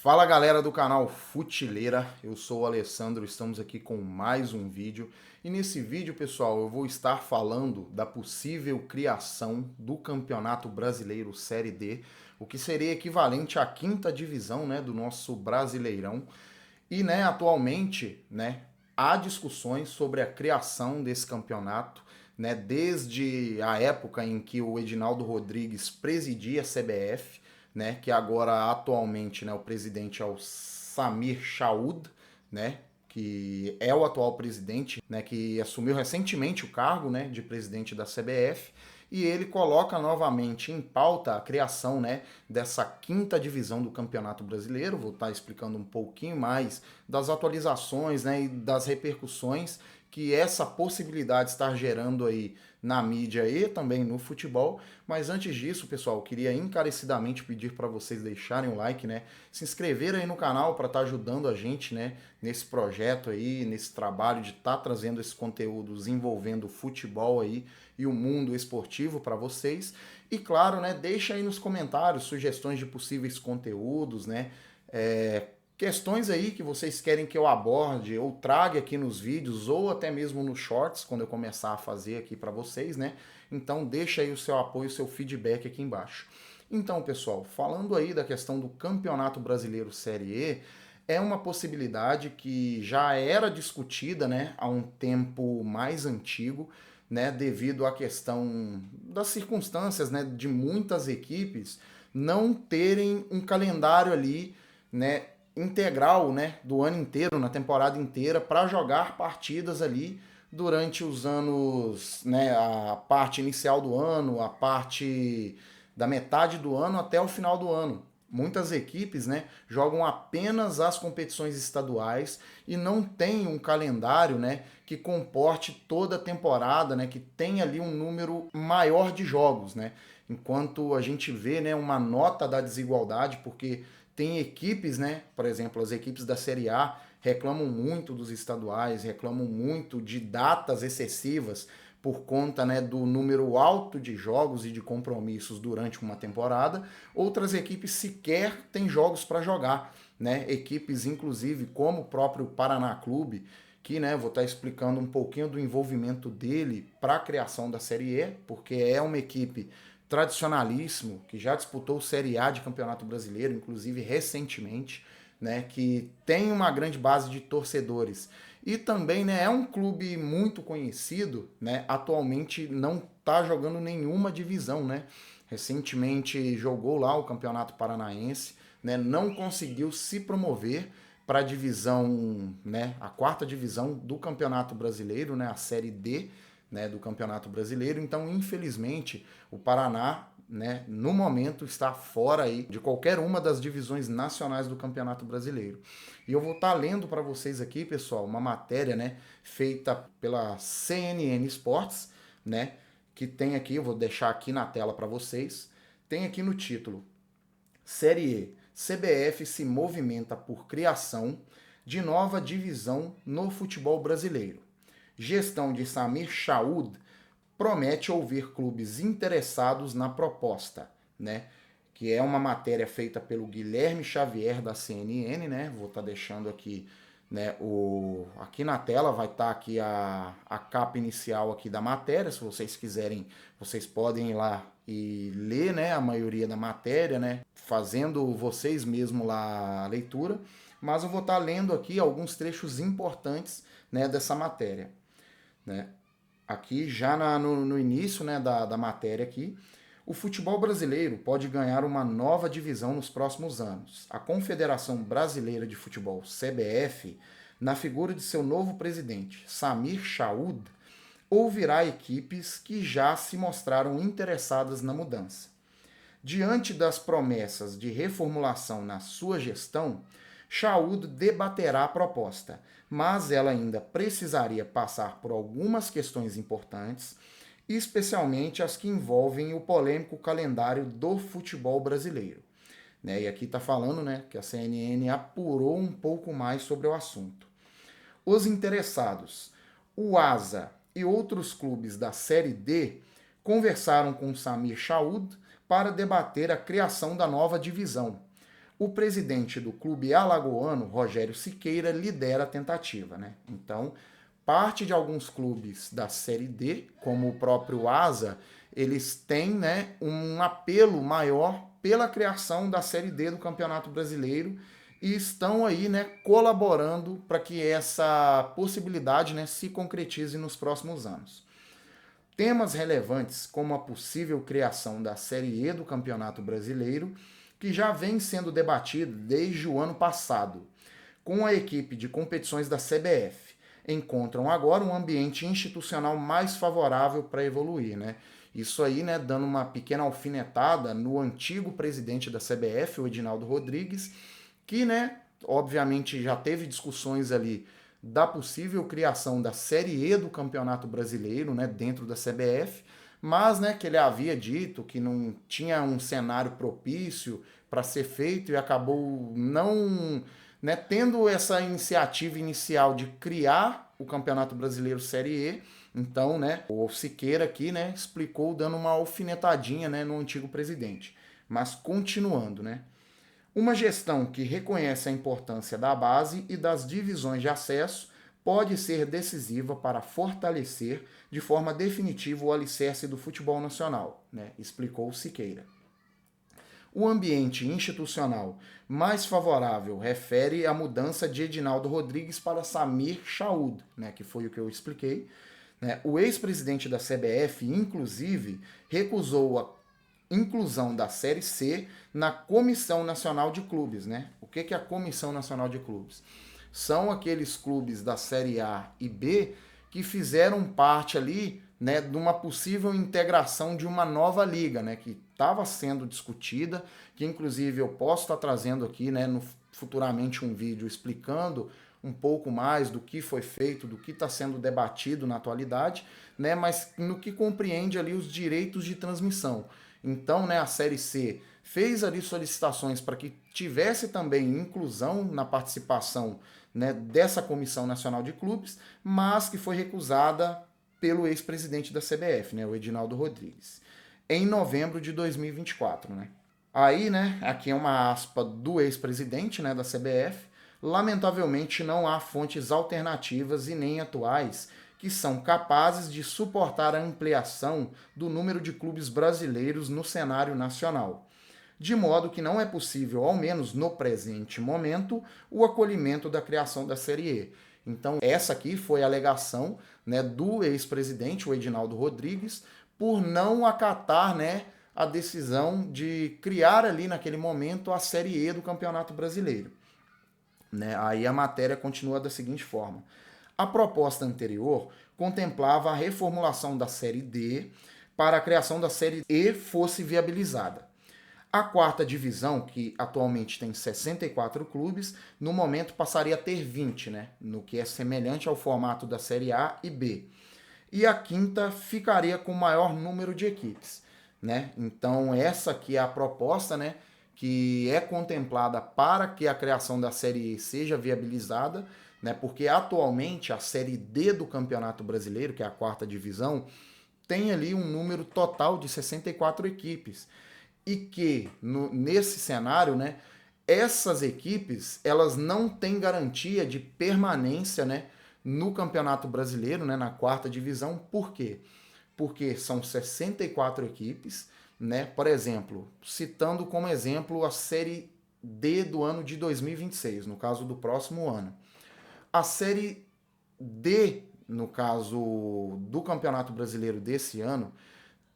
Fala galera do canal Futileira, eu sou o Alessandro, estamos aqui com mais um vídeo e nesse vídeo, pessoal, eu vou estar falando da possível criação do Campeonato Brasileiro Série D, o que seria equivalente à quinta divisão, né, do nosso Brasileirão. E, atualmente, há discussões sobre a criação desse campeonato, desde a época em que o Edinaldo Rodrigues presidia a CBF, que agora atualmente, o presidente é o Samir Chaud, que é o atual presidente, que assumiu recentemente o cargo, de presidente da CBF, e ele coloca novamente em pauta a criação, dessa quinta divisão do Campeonato Brasileiro. Vou estar explicando um pouquinho mais das atualizações, e das repercussões que essa possibilidade está gerando aí na mídia e também no futebol. Mas antes disso, pessoal, eu queria encarecidamente pedir para vocês deixarem o like, se inscreverem aí no canal para estar ajudando a gente, nesse projeto aí, nesse trabalho de estar trazendo esses conteúdos envolvendo o futebol aí e o mundo esportivo para vocês. E claro, deixa aí nos comentários sugestões de possíveis conteúdos, questões aí que vocês querem que eu aborde ou traga aqui nos vídeos ou até mesmo nos shorts, quando eu começar a fazer aqui para vocês, Então deixa aí o seu apoio, o seu feedback aqui embaixo. Então, pessoal, falando aí da questão do Campeonato Brasileiro Série E, é uma possibilidade que já era discutida, há um tempo mais antigo, devido à questão das circunstâncias, de muitas equipes não terem um calendário ali, integral, do ano inteiro, na temporada inteira, para jogar partidas ali durante os anos, a parte inicial do ano, a parte da metade do ano até o final do ano. Muitas equipes, jogam apenas as competições estaduais e não tem um calendário, que comporte toda a temporada, que tenha ali um número maior de jogos, Enquanto a gente vê, uma nota da desigualdade, porque tem equipes, por exemplo, as equipes da Série A reclamam muito dos estaduais, reclamam muito de datas excessivas por conta, do número alto de jogos e de compromissos durante uma temporada. Outras equipes sequer têm jogos para jogar, Equipes, inclusive, como o próprio Paraná Clube, que, vou estar explicando um pouquinho do envolvimento dele para a criação da Série E, porque é uma equipe tradicionalíssimo, que já disputou Série A de Campeonato Brasileiro, inclusive recentemente, que tem uma grande base de torcedores. E também, é um clube muito conhecido, atualmente não está jogando nenhuma divisão, Recentemente jogou lá o Campeonato Paranaense, não conseguiu se promover para a divisão, a quarta divisão do Campeonato Brasileiro, a Série D, do Campeonato Brasileiro. Então, infelizmente, o Paraná, no momento está fora aí de qualquer uma das divisões nacionais do Campeonato Brasileiro. E eu vou estar lendo para vocês aqui, pessoal, uma matéria, feita pela CNN Sports, que tem aqui, eu vou deixar aqui na tela para vocês, tem aqui no título: Série E, CBF se movimenta por criação de nova divisão no futebol brasileiro. Gestão de Samir Chaud promete ouvir clubes interessados na proposta, que é uma matéria feita pelo Guilherme Xavier da CNN, Vou estar deixando aqui, aqui na tela vai estar aqui a capa inicial aqui da matéria. Se vocês quiserem, vocês podem ir lá e ler, a maioria da matéria, fazendo vocês mesmos lá a leitura. Mas eu vou estar lendo aqui alguns trechos importantes, dessa matéria. Aqui já no início, da matéria aqui: o futebol brasileiro pode ganhar uma nova divisão nos próximos anos. A Confederação Brasileira de Futebol, CBF, na figura de seu novo presidente, Samir Chaud, ouvirá equipes que já se mostraram interessadas na mudança. Diante das promessas de reformulação na sua gestão, Chaud debaterá a proposta, mas ela ainda precisaria passar por algumas questões importantes, especialmente as que envolvem o polêmico calendário do futebol brasileiro. E aqui está falando, que a CNN apurou um pouco mais sobre o assunto. Os interessados, o ASA e outros clubes da Série D, conversaram com Samir Chaud para debater a criação da nova divisão. O presidente do clube alagoano, Rogério Siqueira, lidera a tentativa, né? Então, parte de alguns clubes da Série D, como o próprio Asa, eles têm, né, um apelo maior pela criação da Série D do Campeonato Brasileiro e estão aí, né, colaborando para que essa possibilidade, né, se concretize nos próximos anos. Temas relevantes como a possível criação da Série E do Campeonato Brasileiro, que já vem sendo debatido desde o ano passado, com a equipe de competições da CBF, encontram agora um ambiente institucional mais favorável para evoluir, né? Isso aí, né, dando uma pequena alfinetada no antigo presidente da CBF, o Edinaldo Rodrigues, que, né, obviamente já teve discussões ali da possível criação da Série E do Campeonato Brasileiro, né, dentro da CBF, mas, né, que ele havia dito que não tinha um cenário propício para ser feito e acabou não, né, tendo essa iniciativa inicial de criar o Campeonato Brasileiro Série E. Então, né, o Siqueira aqui, né, explicou dando uma alfinetadinha, né, no antigo presidente. Mas continuando, né, uma gestão que reconhece a importância da base e das divisões de acesso pode ser decisiva para fortalecer de forma definitiva o alicerce do futebol nacional, né? Explicou Siqueira. O ambiente institucional mais favorável refere à mudança de Edinaldo Rodrigues para Samir Chaud, né, que foi o que eu expliquei. Né? O ex-presidente da CBF, inclusive, recusou a inclusão da Série C na Comissão Nacional de Clubes, né? O que é a Comissão Nacional de Clubes? São aqueles clubes da Série A e B que fizeram parte ali, né, de uma possível integração de uma nova liga, né, que estava sendo discutida, que inclusive eu posso estar trazendo aqui, né, futuramente um vídeo explicando um pouco mais do que foi feito, do que está sendo debatido na atualidade, né, mas no que compreende ali os direitos de transmissão. Então, né, a Série C fez ali solicitações para que tivesse também inclusão na participação, né, dessa Comissão Nacional de Clubes, mas que foi recusada pelo ex-presidente da CBF, né, o Edinaldo Rodrigues, em novembro de 2024. Né. Aí, né, aqui é uma aspa do ex-presidente, né, da CBF, lamentavelmente não há fontes alternativas e nem atuais que são capazes de suportar a ampliação do número de clubes brasileiros no cenário nacional. De modo que não é possível, ao menos no presente momento, o acolhimento da criação da Série E. Então, essa aqui foi a alegação, né, do ex-presidente, o Edinaldo Rodrigues, por não acatar, né, a decisão de criar ali naquele momento a Série E do Campeonato Brasileiro. Né? Aí a matéria continua da seguinte forma. A proposta anterior contemplava a reformulação da Série D para a criação da Série E fosse viabilizada. A quarta divisão, que atualmente tem 64 clubes, no momento passaria a ter 20, né? No que é semelhante ao formato da Série A e B. E a quinta ficaria com maior número de equipes. Né? Então essa aqui é a proposta, né, que é contemplada para que a criação da Série E seja viabilizada, né, porque atualmente a Série D do Campeonato Brasileiro, que é a quarta divisão, tem ali um número total de 64 equipes. E que, nesse cenário, né, essas equipes elas não têm garantia de permanência, né, no Campeonato Brasileiro, né, na quarta divisão. Por quê? Porque são 64 equipes, né? Por exemplo, citando como exemplo a Série D do ano de 2026, no caso do próximo ano. A Série D, no caso do Campeonato Brasileiro desse ano,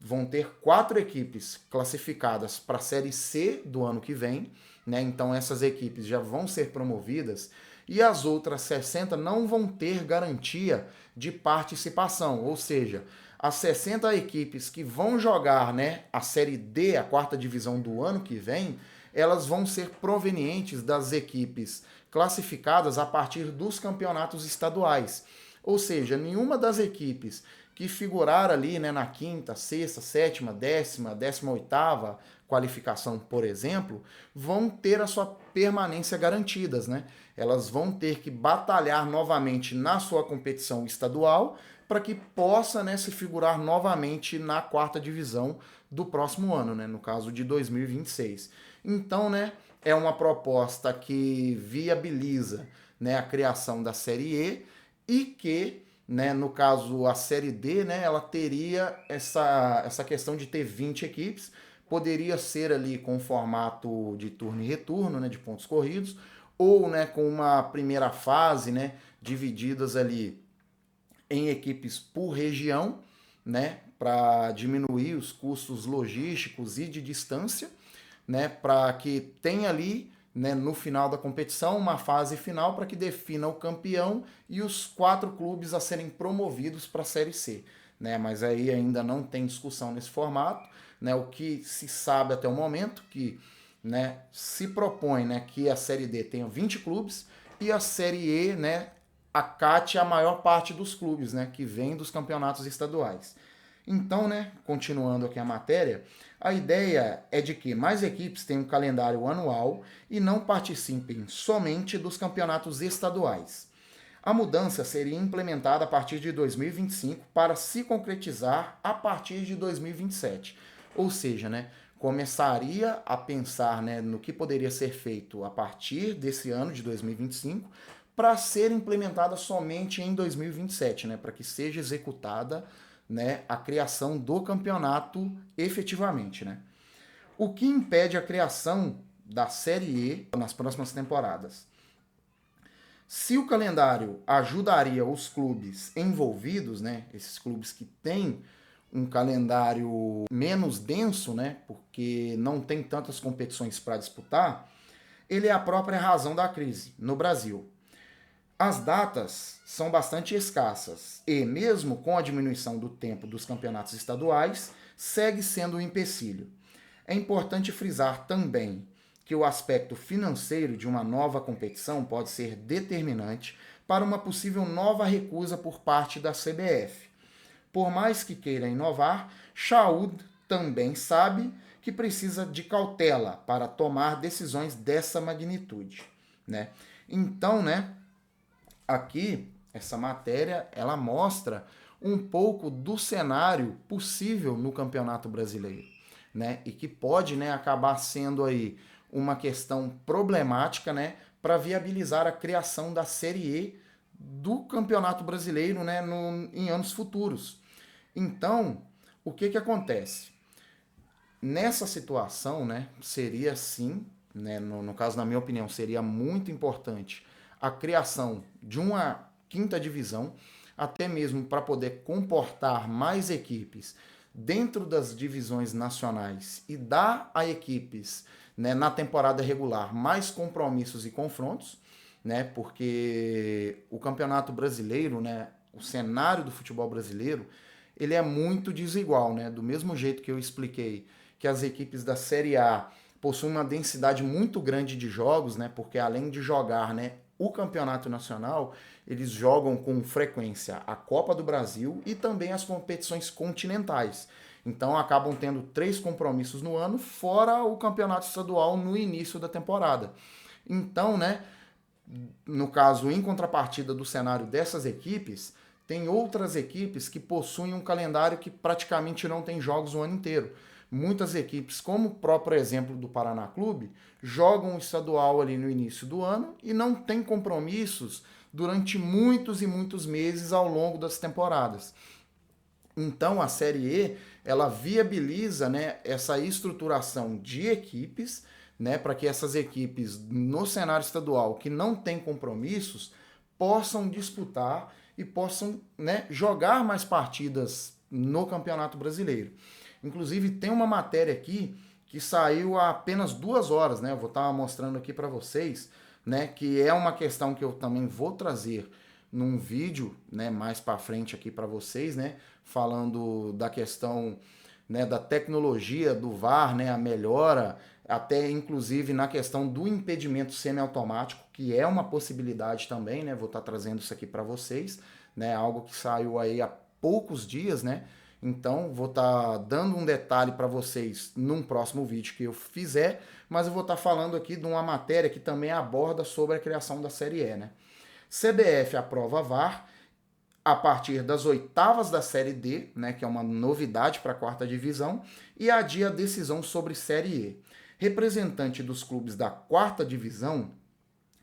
vão ter 4 equipes classificadas para a Série C do ano que vem, né? Então essas equipes já vão ser promovidas e as outras 60 não vão ter garantia de participação, ou seja, as 60 equipes que vão jogar, né, a Série D, a quarta divisão do ano que vem, elas vão ser provenientes das equipes classificadas a partir dos campeonatos estaduais. Ou seja, nenhuma das equipes que figurar ali, né, na quinta, sexta, sétima, décima, 18ª qualificação, por exemplo, vão ter a sua permanência garantidas, né? Elas vão ter que batalhar novamente na sua competição estadual para que possa, né, se figurar novamente na quarta divisão do próximo ano, né, no caso de 2026. Então, né, é uma proposta que viabiliza, né, a criação da Série E e que, né, no caso a Série D, né, ela teria essa questão de ter 20 equipes, poderia ser ali com formato de turno e retorno, né, de pontos corridos, ou, né, com uma primeira fase, né, divididas ali em equipes por região, né, para diminuir os custos logísticos e de distância, né, para que tenha ali, né, no final da competição uma fase final para que defina o campeão e os 4 clubes a serem promovidos para a Série C. Né, mas aí ainda não tem discussão nesse formato. Né, o que se sabe até o momento que, né, se propõe, né, que a Série D tenha 20 clubes e a Série E, né, acate a maior parte dos clubes, né, que vem dos campeonatos estaduais. Então, né, continuando aqui a matéria, a ideia é de que mais equipes tenham um calendário anual e não participem somente dos campeonatos estaduais. A mudança seria implementada a partir de 2025 para se concretizar a partir de 2027. Ou seja, né, começaria a pensar, né, no que poderia ser feito a partir desse ano de 2025 para ser implementada somente em 2027, né, para que seja executada, né, a criação do campeonato efetivamente. Né. O que impede a criação da Série E nas próximas temporadas? Se o calendário ajudaria os clubes envolvidos, né, esses clubes que têm um calendário menos denso, né, porque não tem tantas competições para disputar, ele é a própria razão da crise no Brasil. As datas são bastante escassas e, mesmo com a diminuição do tempo dos campeonatos estaduais, segue sendo um empecilho. É importante frisar também que o aspecto financeiro de uma nova competição pode ser determinante para uma possível nova recusa por parte da CBF. Por mais que queira inovar, Chaud também sabe que precisa de cautela para tomar decisões dessa magnitude. Né? Então, né, aqui, essa matéria, ela mostra um pouco do cenário possível no Campeonato Brasileiro, né? E que pode, né, acabar sendo aí uma questão problemática, né, para viabilizar a criação da Série E do Campeonato Brasileiro, né, em anos futuros. Então, o que acontece? Nessa situação, né, seria sim, né, no caso, na minha opinião, seria muito importante a criação de uma quinta divisão, até mesmo para poder comportar mais equipes dentro das divisões nacionais e dar a equipes, né, na temporada regular mais compromissos e confrontos, né, porque o Campeonato Brasileiro, né, o cenário do futebol brasileiro, ele é muito desigual, né, do mesmo jeito que eu expliquei que as equipes da Série A possuem uma densidade muito grande de jogos, né, porque além de jogar, né, o campeonato nacional, eles jogam com frequência a Copa do Brasil e também as competições continentais. Então acabam tendo 3 compromissos no ano, fora o campeonato estadual no início da temporada. Então, né, no caso, em contrapartida do cenário dessas equipes, tem outras equipes que possuem um calendário que praticamente não tem jogos o ano inteiro. Muitas equipes, como o próprio exemplo do Paraná Clube, jogam o estadual ali no início do ano e não tem compromissos durante muitos e muitos meses ao longo das temporadas. Então a Série E, ela viabiliza, né, essa estruturação de equipes, né, para que essas equipes no cenário estadual que não têm compromissos possam disputar e possam, né, jogar mais partidas no Campeonato Brasileiro. Inclusive tem uma matéria aqui que saiu há apenas 2 horas, né? Eu vou estar mostrando aqui para vocês, né, que é uma questão que eu também vou trazer num vídeo, né, mais para frente aqui para vocês, né, falando da questão, né, da tecnologia do VAR, né, a melhora, até inclusive na questão do impedimento semiautomático, que é uma possibilidade também, né, vou estar trazendo isso aqui para vocês, né, algo que saiu aí há poucos dias, né, então vou estar dando um detalhe para vocês num próximo vídeo que eu fizer, mas eu vou estar falando aqui de uma matéria que também aborda sobre a criação da Série E, né. CBF aprova VAR a partir das oitavas da Série D, né, que é uma novidade para a quarta divisão, e adia a decisão sobre Série E. Representante dos clubes da quarta divisão,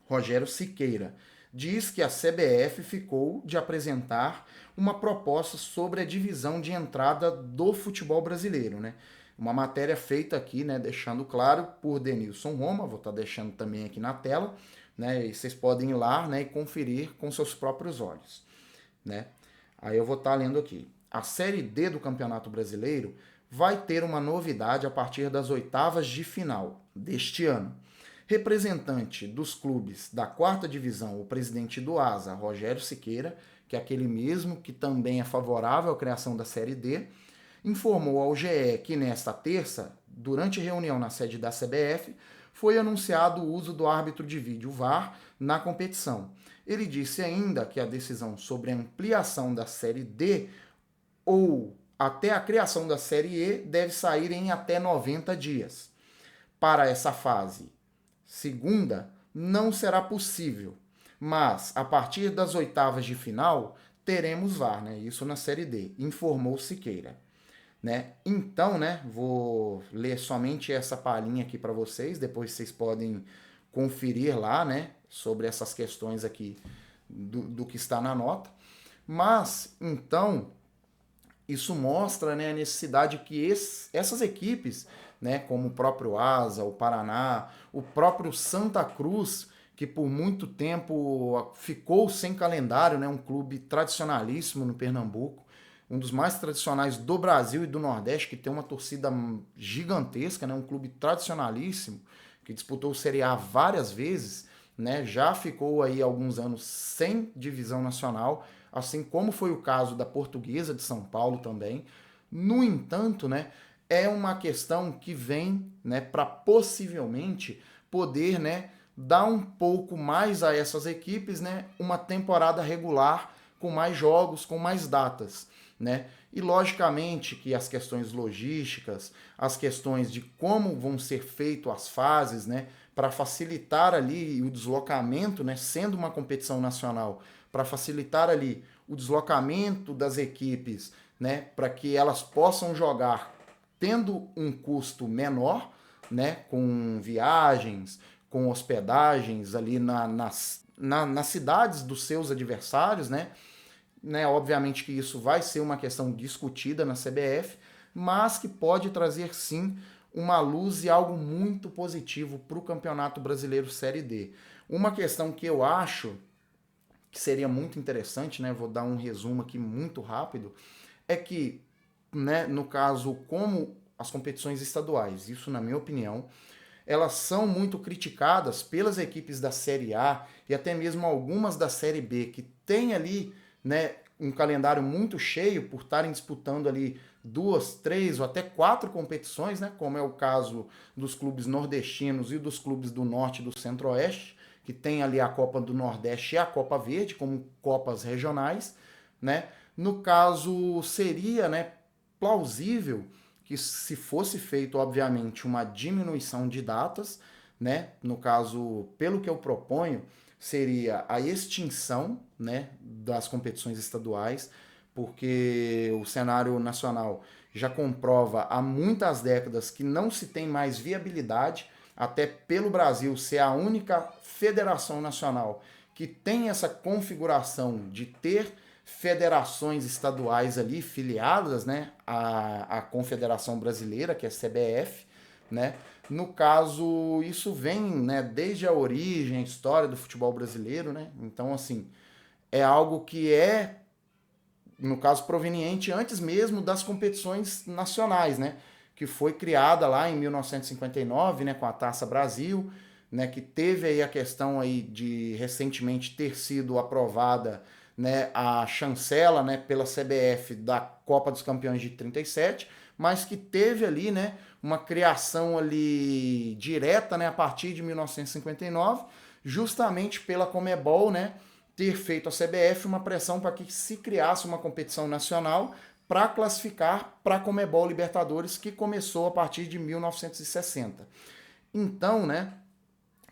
Rogério Siqueira, diz que a CBF ficou de apresentar uma proposta sobre a divisão de entrada do futebol brasileiro, né? Uma matéria feita aqui, né, deixando claro, por Denilson Roma, vou estar deixando também aqui na tela, né, e vocês podem ir lá, né, e conferir com seus próprios olhos, né? Aí eu vou estar lendo aqui. A Série D do Campeonato Brasileiro vai ter uma novidade a partir das oitavas de final deste ano. Representante dos clubes da quarta divisão, o presidente do ASA, Rogério Siqueira, que é aquele mesmo que também é favorável à criação da Série D, informou ao GE que nesta terça, durante reunião na sede da CBF, foi anunciado o uso do árbitro de vídeo VAR na competição. Ele disse ainda que a decisão sobre a ampliação da Série D ou até a criação da Série E deve sair em até 90 dias. Para essa fase segunda, não será possível, mas a partir das oitavas de final teremos VAR, né? Isso na Série D, informou Siqueira. Né? Então, né, vou ler somente essa palhinha aqui para vocês, depois vocês podem conferir lá, né, sobre essas questões aqui do que está na nota. Mas, então, isso mostra, né, a necessidade que essas equipes, né, como o próprio Asa, o Paraná, o próprio Santa Cruz, que por muito tempo ficou sem calendário, né, um clube tradicionalíssimo no Pernambuco, um dos mais tradicionais do Brasil e do Nordeste, que tem uma torcida gigantesca, né? Um clube tradicionalíssimo, que disputou o Série A várias vezes, né? Já ficou aí alguns anos sem divisão nacional, assim como foi o caso da Portuguesa de São Paulo também. No entanto, né, é uma questão que vem, né, para possivelmente poder, né, dar um pouco mais a essas equipes, né, uma temporada regular com mais jogos, com mais datas. Né? E logicamente que as questões logísticas, as questões de como vão ser feitas as fases, né, para facilitar ali o deslocamento, né, sendo uma competição nacional, para facilitar ali o deslocamento das equipes, né, para que elas possam jogar tendo um custo menor, né, com viagens, com hospedagens ali nas cidades dos seus adversários, né? Obviamente que isso vai ser uma questão discutida na CBF, mas que pode trazer sim uma luz e algo muito positivo para o Campeonato Brasileiro Série D. Uma questão que eu acho que seria muito interessante, né, vou dar um resumo aqui muito rápido, é que, né, no caso, como as competições estaduais, isso na minha opinião, elas são muito criticadas pelas equipes da Série A e até mesmo algumas da Série B, que tem ali, né, um calendário muito cheio por estarem disputando ali 2, 3 ou até 4 competições, né, como é o caso dos clubes nordestinos e dos clubes do Norte e do Centro-Oeste, que tem ali a Copa do Nordeste e a Copa Verde como copas regionais, né? No caso, seria, né, plausível que se fosse feito, obviamente, uma diminuição de datas, né? No caso, pelo que eu proponho, seria a extinção, né, das competições estaduais, porque o cenário nacional já comprova há muitas décadas que não se tem mais viabilidade, até pelo Brasil ser a única federação nacional que tem essa configuração de ter federações estaduais ali filiadas, né, à Confederação Brasileira, que é a CBF, né? No caso, isso vem, né, desde a origem, a história do futebol brasileiro, né? Então, assim, é algo que é, no caso, proveniente antes mesmo das competições nacionais, né? Que foi criada lá em 1959, né, com a Taça Brasil, né, que teve aí a questão aí de recentemente ter sido aprovada, né, a chancela, né, pela CBF da Copa dos Campeões de 37, mas que teve ali, né, uma criação ali direta, né, a partir de 1959, justamente pela Conmebol, né, ter feito a CBF uma pressão para que se criasse uma competição nacional para classificar para a Conmebol Libertadores, que começou a partir de 1960. Então, né,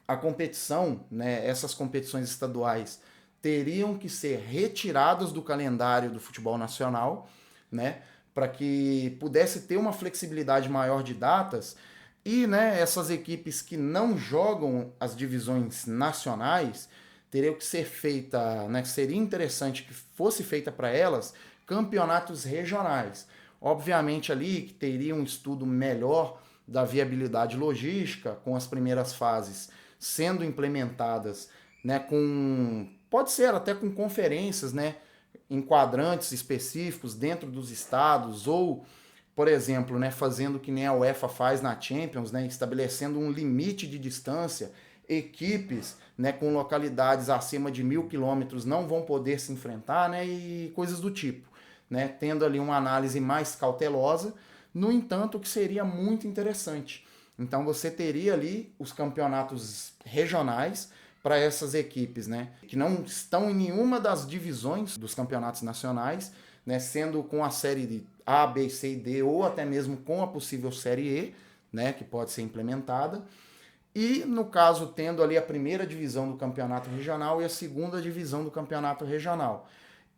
a competição, né, essas competições estaduais teriam que ser retiradas do calendário do futebol nacional, né, para que pudesse ter uma flexibilidade maior de datas, E, né, essas equipes que não jogam as divisões nacionais teriam que ser feita, né, seria interessante que fosse feita para elas campeonatos regionais. Obviamente ali que teria um estudo melhor da viabilidade logística, com as primeiras fases sendo implementadas, né, com pode ser até com conferências, né, em quadrantes específicos dentro dos estados ou, por exemplo, né, fazendo que nem a UEFA faz na Champions, né, estabelecendo um limite de distância, equipes, né, com localidades acima de 1.000 quilômetros não vão poder se enfrentar, né, e coisas do tipo, né, tendo ali uma análise mais cautelosa. No entanto, o que seria muito interessante. Então você teria ali os campeonatos regionais para essas equipes, né, que não estão em nenhuma das divisões dos campeonatos nacionais, né, sendo com a série de A, B, C e D, ou até mesmo com a possível série E, né, que pode ser implementada. E, no caso, tendo ali a primeira divisão do campeonato regional e a segunda divisão do campeonato regional.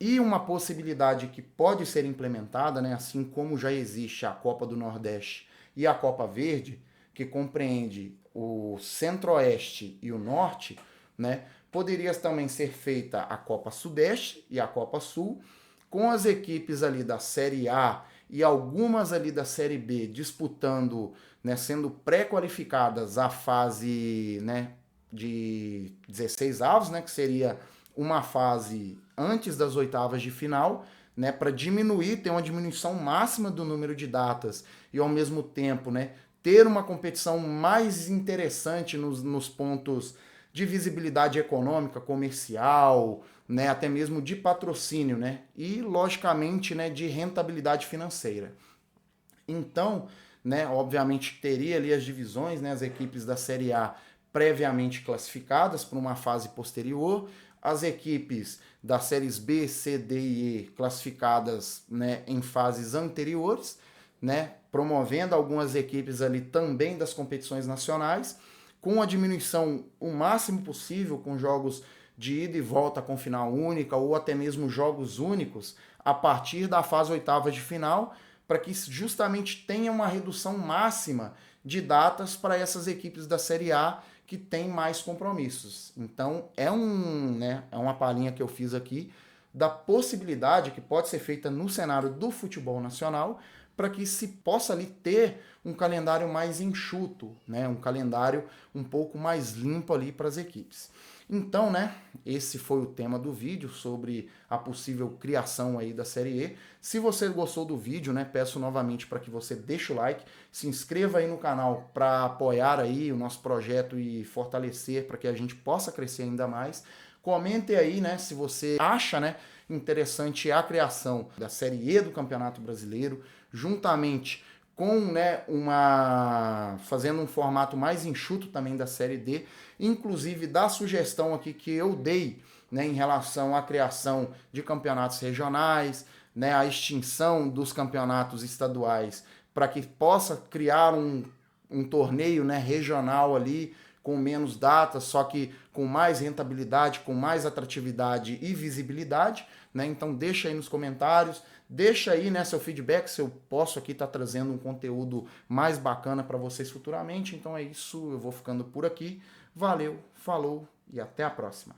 E uma possibilidade que pode ser implementada, né, assim como já existe a Copa do Nordeste e a Copa Verde, que compreende o Centro-Oeste e o Norte, né, poderia também ser feita a Copa Sudeste e a Copa Sul, com as equipes ali da Série A e algumas ali da Série B disputando, né, sendo pré-qualificadas à fase, né, de 16 avos, né, que seria uma fase antes das oitavas de final, né, para diminuir, ter uma diminuição máxima do número de datas e ao mesmo tempo, né, ter uma competição mais interessante nos pontos de visibilidade econômica, comercial, né, até mesmo de patrocínio, né, e logicamente, né, de rentabilidade financeira. Então, né, obviamente teria ali as divisões, né, as equipes da Série A previamente classificadas para uma fase posterior, as equipes das séries B, C, D e E classificadas, né, em fases anteriores, né, promovendo algumas equipes ali também das competições nacionais, com a diminuição o máximo possível, com jogos de ida e volta com final única ou até mesmo jogos únicos a partir da fase oitava de final, para que justamente tenha uma redução máxima de datas para essas equipes da Série A que têm mais compromissos. Então é uma palhinha que eu fiz aqui da possibilidade que pode ser feita no cenário do futebol nacional para que se possa ali ter um calendário mais enxuto, né? Um calendário um pouco mais limpo ali para as equipes. Então, né, esse foi o tema do vídeo sobre a possível criação aí da Série E. Se você gostou do vídeo, né, peço novamente para que você deixe o like, se inscreva aí no canal para apoiar aí o nosso projeto e fortalecer para que a gente possa crescer ainda mais. Comente aí, né, se você acha, né, interessante a criação da Série E do Campeonato Brasileiro, juntamente com, né, fazendo um formato mais enxuto também da Série D, inclusive da sugestão aqui que eu dei, né, em relação à criação de campeonatos regionais, né, a extinção dos campeonatos estaduais, para que possa criar um torneio, né, regional ali, com menos datas, só que com mais rentabilidade, com mais atratividade e visibilidade, né? Então deixa aí nos comentários, deixa aí, né, seu feedback, se eu posso aqui estar trazendo um conteúdo mais bacana para vocês futuramente. Então é isso, eu vou ficando por aqui. Valeu, falou e até a próxima.